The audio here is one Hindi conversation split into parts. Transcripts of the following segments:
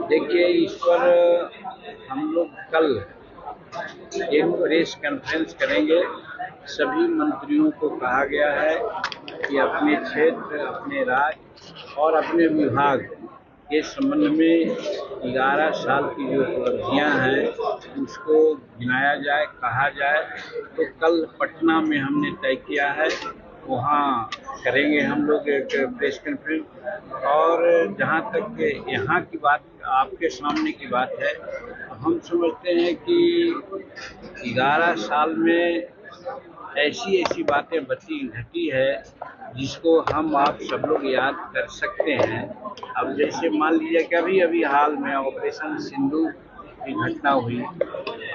देखिए, इस पर हम लोग कल एक प्रेस कॉन्फ्रेंस करेंगे। सभी मंत्रियों को कहा गया है कि अपने क्षेत्र, अपने राज्य और अपने विभाग के संबंध में 11 साल की जो उपलब्धियां हैं उसको गिनाया जाए, कहा जाए। तो कल पटना में हमने तय किया है, वहाँ करेंगे हम लोग एक प्रेस कॉन्फ्रेंस। और जहाँ तक यहाँ की बात, आपके सामने की बात है, हम समझते हैं कि 11 साल में ऐसी ऐसी बातें घटी है जिसको हम आप सब लोग याद कर सकते हैं। अब जैसे मान लीजिए कि अभी अभी हाल में ऑपरेशन सिंदूर की घटना हुई।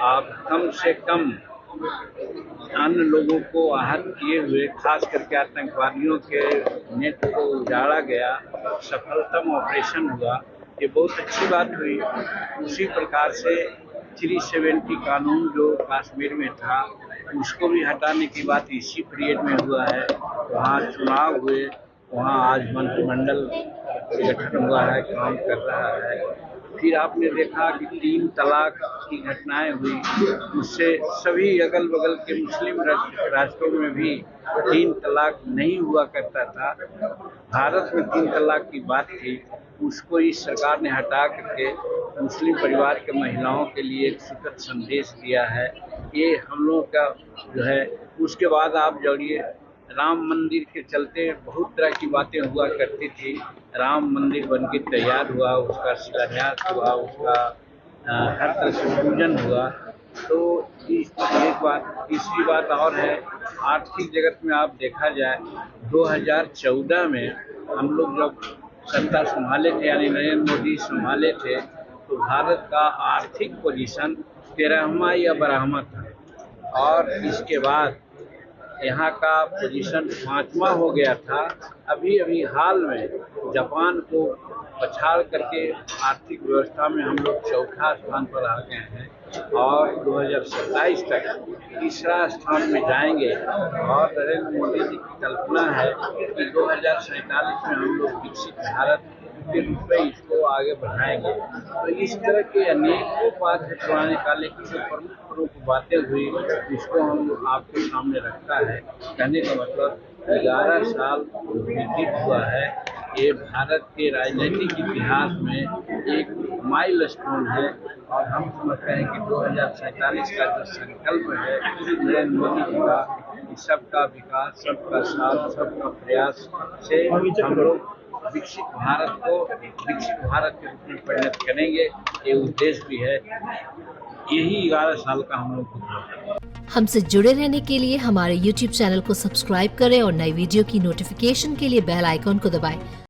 आप कम से कम अन्य लोगों को आहत किए हुए, खास करके आतंकवादियों के नेट को उजाड़ा गया, सफलतम ऑपरेशन हुआ, ये बहुत अच्छी बात हुई। उसी प्रकार से 370 कानून जो कश्मीर में था उसको भी हटाने की बात इसी पीरियड में हुआ है। वहाँ चुनाव हुए, वहाँ आज मंत्रिमंडल गठन हुआ है, काम कर रहा है। फिर आपने देखा कि 3 तलाक की घटनाएं हुई, उससे सभी अगल बगल के मुस्लिम राष्ट्रों में भी 3 तलाक नहीं हुआ करता था। भारत में 3 तलाक की बात थी, उसको इस सरकार ने हटा करके मुस्लिम परिवार के महिलाओं के लिए एक सुखद संदेश दिया है। ये हम लोगों का जो है। उसके बाद आप जोड़िए, राम मंदिर के चलते बहुत तरह की बातें हुआ करती थी। राम मंदिर बनके तैयार हुआ, उसका शिलान्यास हुआ, उसका हर तरह से पूजन हुआ। तो एक बात, तीसरी बात और है, आर्थिक जगत में आप देखा जाए 2014 में हम लोग जब सत्ता संभाले थे, यानी नरेंद्र मोदी संभाले थे, तो भारत का आर्थिक पोजीशन 13वां या 12वां था। और इसके बाद यहाँ का पोजीशन 5वां हो गया था। अभी अभी हाल में जापान को पछाड़ करके आर्थिक व्यवस्था में हम लोग 4था स्थान पर आ गए हैं और 2027 तक तीसरा स्थान में जाएंगे। और नरेंद्र मोदी जी की कल्पना है कि 2047 में हम लोग विकसित भारत के रूप में इसको आगे बढ़ाएंगे। तो इस तरह के अनेकों बात है, पुराने काले की जो प्रमुख बातें हुई, इसको हम आपके सामने रखता है। कहने का मतलब 11 साल व्यतीत हुआ है। ये भारत के राजनीतिक इतिहास में एक माइलस्टोन है। और हम समझते हैं कि 2047 का जो संकल्प है नरेंद्र मोदी जी का, सबका विकास, सबका साथ, सबका प्रयास से हम लोग विकसित भारत को विकसित भारत के रूप में परिणत करेंगे। ये उद्देश्य भी है। यही 11 साल का हम लोग को। हमसे जुड़े रहने के लिए हमारे YouTube चैनल को सब्सक्राइब करें और नई वीडियो की नोटिफिकेशन के लिए बेल आइकॉन को दबाएं।